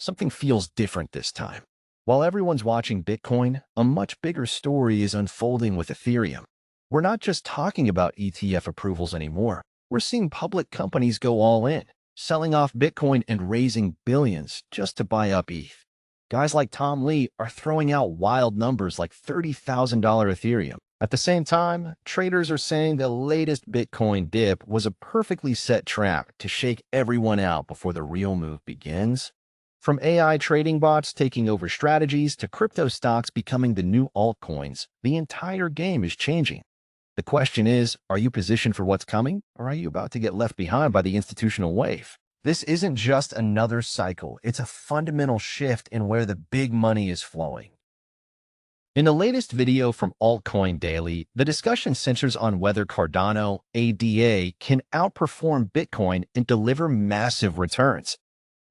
something feels different this time. While everyone's watching Bitcoin, a much bigger story is unfolding with Ethereum. We're not just talking about ETF approvals anymore. We're seeing public companies go all in, selling off Bitcoin and raising billions just to buy up ETH. Guys like Tom Lee are throwing out wild numbers like $30,000 Ethereum. At the same time, traders are saying the latest Bitcoin dip was a perfectly set trap to shake everyone out before the real move begins. From AI trading bots taking over strategies to crypto stocks becoming the new altcoins, the entire game is changing. The question is, are you positioned for what's coming, or are you about to get left behind by the institutional wave? This isn't just another cycle, it's a fundamental shift in where the big money is flowing. In the latest video from Altcoin Daily, the discussion centers on whether Cardano, ADA, can outperform Bitcoin and deliver massive returns.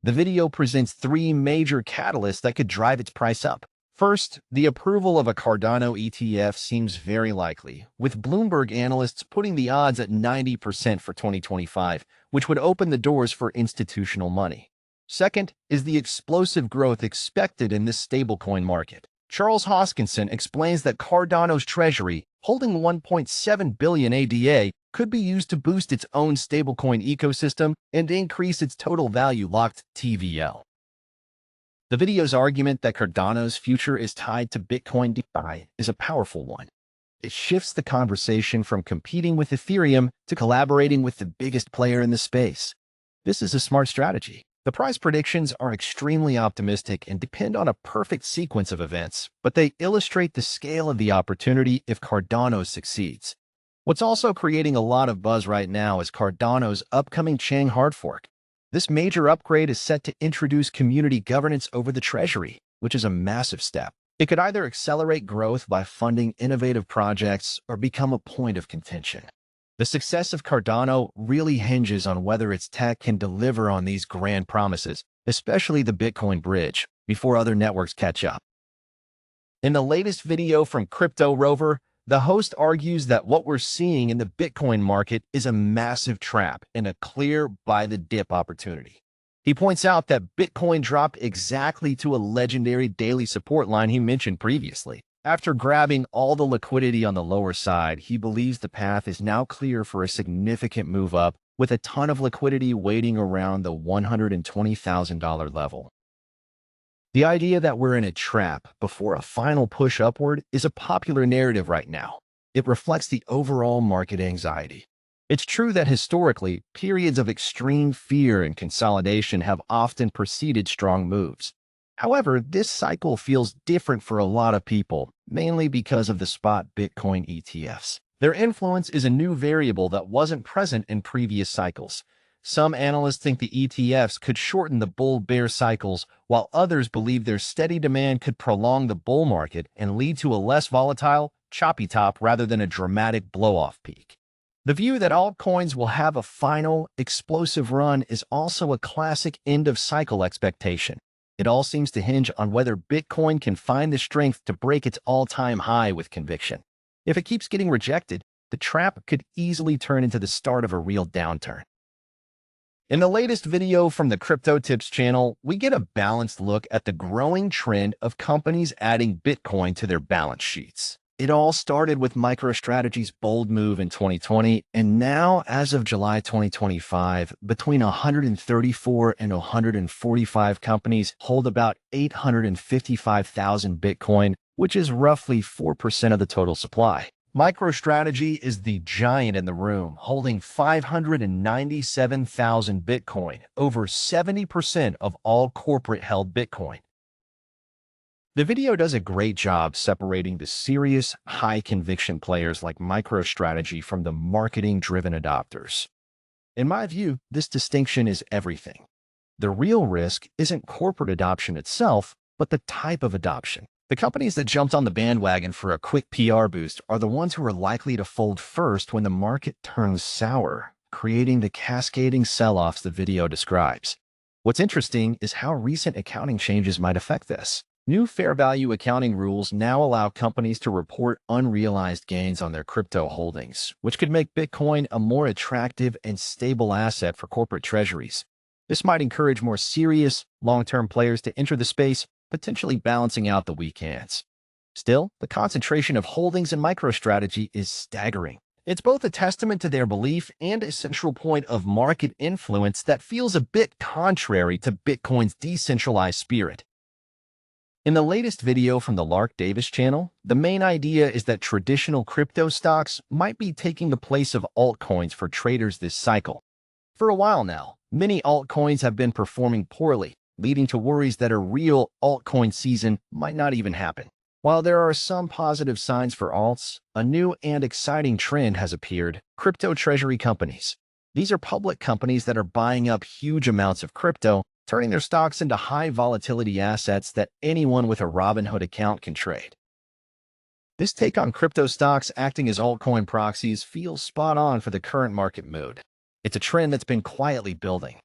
The video presents three major catalysts that could drive its price up. First, the approval of a Cardano ETF seems very likely, with Bloomberg analysts putting the odds at 90% for 2025, which would open the doors for institutional money. Second is the explosive growth expected in this stablecoin market. Charles Hoskinson explains that Cardano's treasury, holding 1.7 billion ADA, could be used to boost its own stablecoin ecosystem and increase its total value locked TVL. The video's argument that Cardano's future is tied to Bitcoin DeFi is a powerful one. It shifts the conversation from competing with Ethereum to collaborating with the biggest player in the space. This is a smart strategy. The price predictions are extremely optimistic and depend on a perfect sequence of events, but they illustrate the scale of the opportunity if Cardano succeeds. What's also creating a lot of buzz right now is Cardano's upcoming Chain hard fork. This major upgrade is set to introduce community governance over the treasury, which is a massive step. It could either accelerate growth by funding innovative projects or become a point of contention. The success of Cardano really hinges on whether its tech can deliver on these grand promises, especially the Bitcoin bridge, before other networks catch up. In the latest video from Crypto Rover, the host argues that what we're seeing in the Bitcoin market is a massive trap and a clear buy-the-dip opportunity. He points out that Bitcoin dropped exactly to a legendary daily support line he mentioned previously. After grabbing all the liquidity on the lower side, he believes the path is now clear for a significant move up, with a ton of liquidity waiting around the $120,000 level. The idea that we're in a trap before a final push upward is a popular narrative right now. It reflects the overall market anxiety. It's true that historically, periods of extreme fear and consolidation have often preceded strong moves. However, this cycle feels different for a lot of people, mainly because of the spot Bitcoin ETFs. Their influence is a new variable that wasn't present in previous cycles. Some analysts think the ETFs could shorten the bull-bear cycles, while others believe their steady demand could prolong the bull market and lead to a less volatile, choppy top rather than a dramatic blow-off peak. The view that altcoins will have a final, explosive run is also a classic end-of-cycle expectation. It all seems to hinge on whether Bitcoin can find the strength to break its all-time high with conviction. If it keeps getting rejected, the trap could easily turn into the start of a real downturn. In the latest video from the Crypto Tips channel, we get a balanced look at the growing trend of companies adding Bitcoin to their balance sheets. It all started with MicroStrategy's bold move in 2020, and now, as of July 2025, between 134 and 145 companies hold about 855,000 Bitcoin, which is roughly 4% of the total supply. MicroStrategy is the giant in the room, holding 597,000 Bitcoin, over 70% of all corporate-held Bitcoin. The video does a great job separating the serious, high-conviction players like MicroStrategy from the marketing-driven adopters. In my view, this distinction is everything. The real risk isn't corporate adoption itself, but the type of adoption. The companies that jumped on the bandwagon for a quick PR boost are the ones who are likely to fold first when the market turns sour, creating the cascading sell-offs the video describes. What's interesting is how recent accounting changes might affect this. New fair value accounting rules now allow companies to report unrealized gains on their crypto holdings, which could make Bitcoin a more attractive and stable asset for corporate treasuries. This might encourage more serious, long-term players to enter the space, potentially balancing out the weak hands. Still, the concentration of holdings and MicroStrategy is staggering. It's both a testament to their belief and a central point of market influence that feels a bit contrary to Bitcoin's decentralized spirit. In the latest video from the Lark Davis channel, the main idea is that traditional crypto stocks might be taking the place of altcoins for traders this cycle. For a while now, many altcoins have been performing poorly, leading to worries that a real altcoin season might not even happen. While there are some positive signs for alts, a new and exciting trend has appeared: crypto treasury companies. These are public companies that are buying up huge amounts of crypto, turning their stocks into high-volatility assets that anyone with a Robinhood account can trade. This take on crypto stocks acting as altcoin proxies feels spot on for the current market mood. It's a trend that's been quietly building.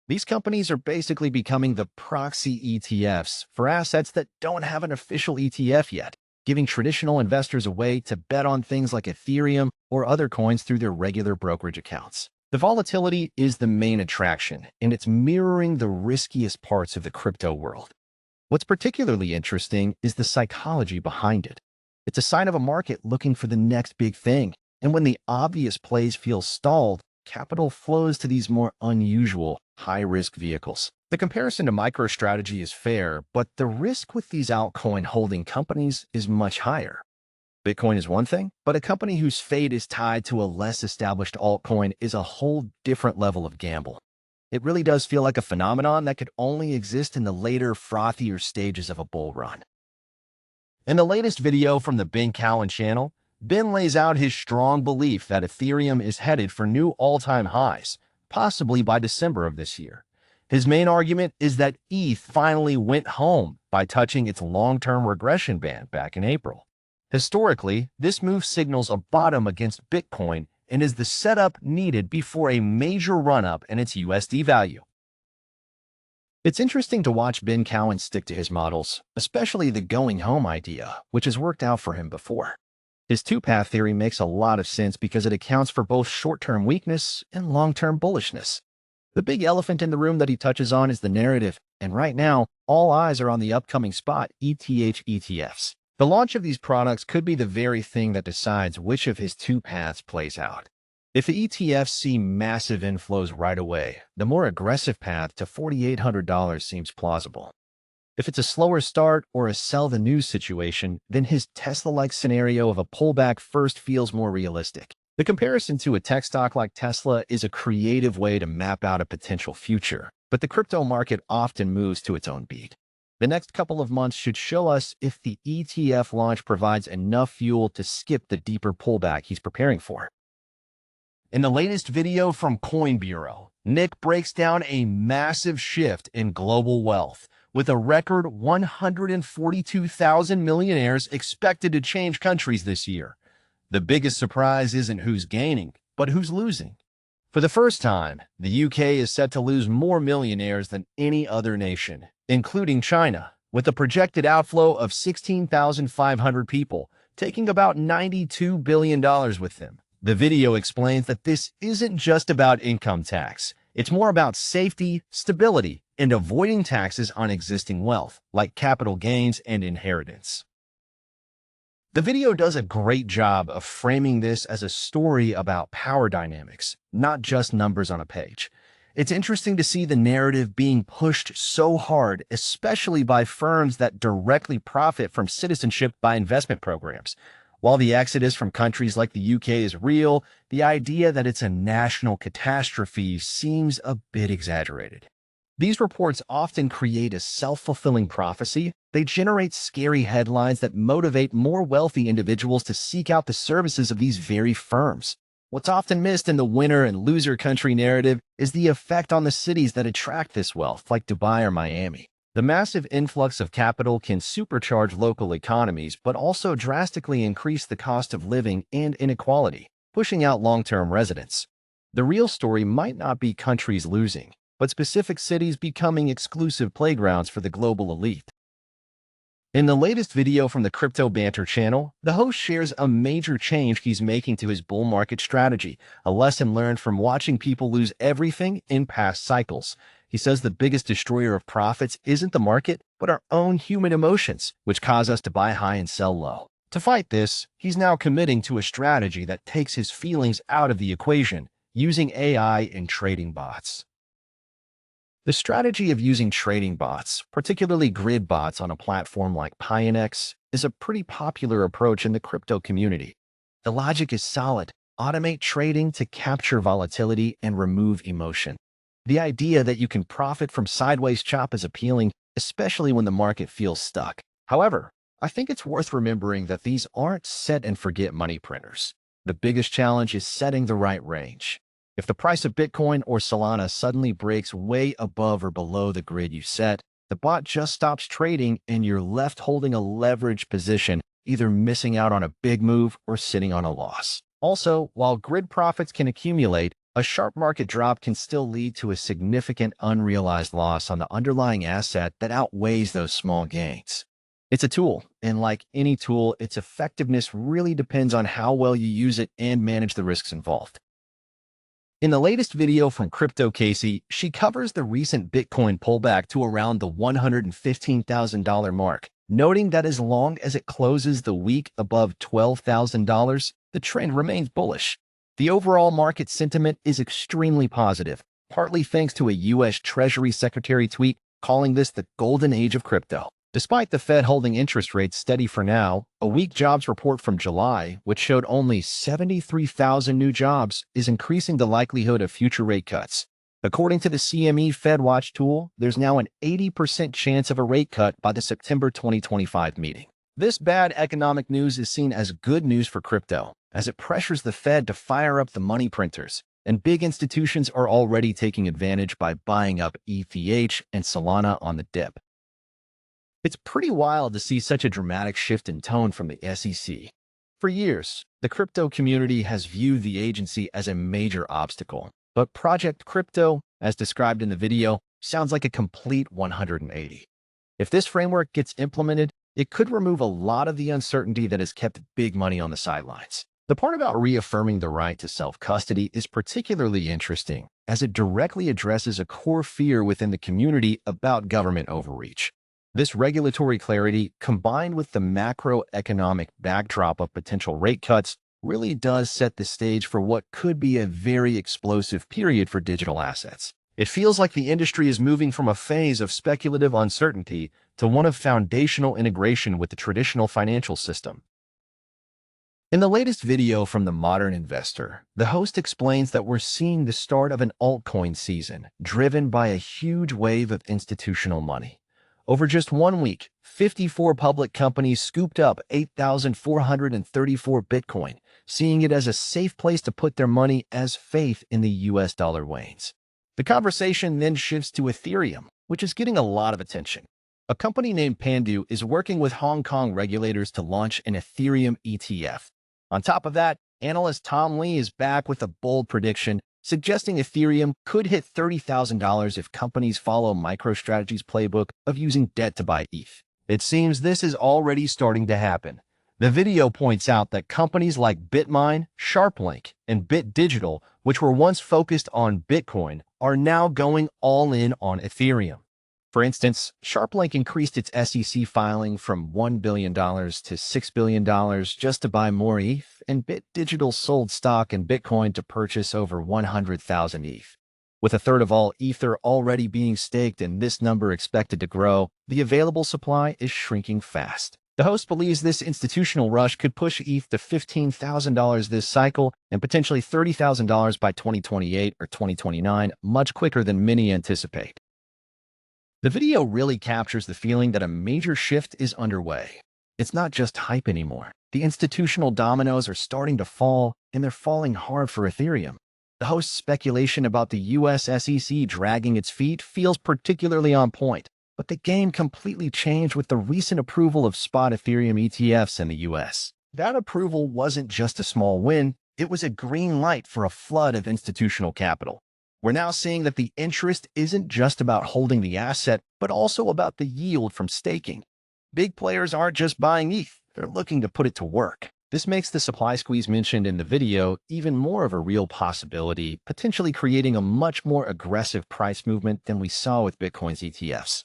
These companies are basically becoming the proxy ETFs for assets that don't have an official ETF yet, giving traditional investors a way to bet on things like Ethereum or other coins through their regular brokerage accounts. The volatility is the main attraction, and it's mirroring the riskiest parts of the crypto world. What's particularly interesting is the psychology behind it. It's a sign of a market looking for the next big thing, and when the obvious plays feel stalled, capital flows to these more unusual, high-risk vehicles. The comparison to MicroStrategy is fair, but the risk with these altcoin holding companies is much higher. Bitcoin is one thing, but a company whose fate is tied to a less established altcoin is a whole different level of gamble. It really does feel like a phenomenon that could only exist in the later, frothier stages of a bull run. In the latest video from the Ben Cowan channel, Ben lays out his strong belief that Ethereum is headed for new all-time highs, possibly by December of this year. His main argument is that ETH finally went home by touching its long-term regression band back in April. Historically, this move signals a bottom against Bitcoin and is the setup needed before a major run-up in its USD value. It's interesting to watch Ben Cowan stick to his models, especially the going home idea, which has worked out for him before. His two-path theory makes a lot of sense because it accounts for both short-term weakness and long-term bullishness. The big elephant in the room that he touches on is the narrative, and right now, all eyes are on the upcoming spot ETH ETFs. The launch of these products could be the very thing that decides which of his two paths plays out. If the ETFs see massive inflows right away, the more aggressive path to $4,800 seems plausible. If it's a slower start or a sell the news situation, then his Tesla-like scenario of a pullback first feels more realistic. The comparison to a tech stock like Tesla is a creative way to map out a potential future, but the crypto market often moves to its own beat. The next couple of months should show us if the ETF launch provides enough fuel to skip the deeper pullback he's preparing for. In the latest video from Coin Bureau, Nick breaks down a massive shift in global wealth, with a record 142,000 millionaires expected to change countries this year. The biggest surprise isn't who's gaining, but who's losing. For the first time, the UK is set to lose more millionaires than any other nation, including China, with a projected outflow of 16,500 people, taking about $92 billion with them. The video explains that this isn't just about income tax. It's more about safety, stability, and avoiding taxes on existing wealth, like capital gains and inheritance. The video does a great job of framing this as a story about power dynamics, not just numbers on a page. It's interesting to see the narrative being pushed so hard, especially by firms that directly profit from citizenship by investment programs. While the exodus from countries like the UK is real, the idea that it's a national catastrophe seems a bit exaggerated. These reports often create a self-fulfilling prophecy. They generate scary headlines that motivate more wealthy individuals to seek out the services of these very firms. What's often missed in the winner and loser country narrative is the effect on the cities that attract this wealth, like Dubai or Miami. The massive influx of capital can supercharge local economies, but also drastically increase the cost of living and inequality, pushing out long-term residents. The real story might not be countries losing, but specific cities becoming exclusive playgrounds for the global elite. In the latest video from the Crypto Banter channel, the host shares a major change he's making to his bull market strategy, a lesson learned from watching people lose everything in past cycles. He says the biggest destroyer of profits isn't the market, but our own human emotions, which cause us to buy high and sell low. To fight this, he's now committing to a strategy that takes his feelings out of the equation, using AI and trading bots. The strategy of using trading bots, particularly grid bots on a platform like Pionex, is a pretty popular approach in the crypto community. The logic is solid. Automate trading to capture volatility and remove emotion. The idea that you can profit from sideways chop is appealing, especially when the market feels stuck. However, I think it's worth remembering that these aren't set and forget money printers. The biggest challenge is setting the right range. If the price of Bitcoin or Solana suddenly breaks way above or below the grid you set, the bot just stops trading and you're left holding a leveraged position, either missing out on a big move or sitting on a loss. Also, while grid profits can accumulate, a sharp market drop can still lead to a significant unrealized loss on the underlying asset that outweighs those small gains. It's a tool, and like any tool, its effectiveness really depends on how well you use it and manage the risks involved. In the latest video from Crypto Casey, she covers the recent Bitcoin pullback to around the $115,000 mark, noting that as long as it closes the week above $12,000, the trend remains bullish. The overall market sentiment is extremely positive, partly thanks to a U.S. Treasury Secretary tweet calling this the golden age of crypto. Despite the Fed holding interest rates steady for now, a weak jobs report from July, which showed only 73,000 new jobs, is increasing the likelihood of future rate cuts. According to the CME FedWatch tool, there's now an 80% chance of a rate cut by the September 2025 meeting. This bad economic news is seen as good news for crypto, as it pressures the Fed to fire up the money printers, and big institutions are already taking advantage by buying up ETH and Solana on the dip. It's pretty wild to see such a dramatic shift in tone from the SEC. For years, the crypto community has viewed the agency as a major obstacle, but Project Crypto, as described in the video, sounds like a complete 180. If this framework gets implemented, it could remove a lot of the uncertainty that has kept big money on the sidelines. The part about reaffirming the right to self-custody is particularly interesting, as it directly addresses a core fear within the community about government overreach. This regulatory clarity, combined with the macroeconomic backdrop of potential rate cuts, really does set the stage for what could be a very explosive period for digital assets. It feels like the industry is moving from a phase of speculative uncertainty to one of foundational integration with the traditional financial system. In the latest video from The Modern Investor, the host explains that we're seeing the start of an altcoin season, driven by a huge wave of institutional money. Over just 1 week, 54 public companies scooped up 8,434 Bitcoin, seeing it as a safe place to put their money as faith in the US dollar wanes. The conversation then shifts to Ethereum, which is getting a lot of attention. A company named Pandu is working with Hong Kong regulators to launch an Ethereum ETF. On top of that, analyst Tom Lee is back with a bold prediction, suggesting Ethereum could hit $30,000 if companies follow MicroStrategy's playbook of using debt to buy ETH. It seems this is already starting to happen. The video points out that companies like BitMine, SharpLink, and BitDigital, which were once focused on Bitcoin, are now going all in on Ethereum. For instance, SharpLink increased its SEC filing from $1 billion to $6 billion just to buy more ETH, and BitDigital sold stock in Bitcoin to purchase over 100,000 ETH. With a third of all Ether already being staked and this number expected to grow, the available supply is shrinking fast. The host believes this institutional rush could push ETH to $15,000 this cycle and potentially $30,000 by 2028 or 2029, much quicker than many anticipate. The video really captures the feeling that a major shift is underway. It's not just hype anymore. The institutional dominoes are starting to fall, and they're falling hard for Ethereum. The host's speculation about the US SEC dragging its feet feels particularly on point, but the game completely changed with the recent approval of spot Ethereum ETFs in the US. That approval wasn't just a small win, it was a green light for a flood of institutional capital. We're now seeing that the interest isn't just about holding the asset, but also about the yield from staking. Big players aren't just buying ETH, they're looking to put it to work. This makes the supply squeeze mentioned in the video even more of a real possibility, potentially creating a much more aggressive price movement than we saw with Bitcoin's ETFs.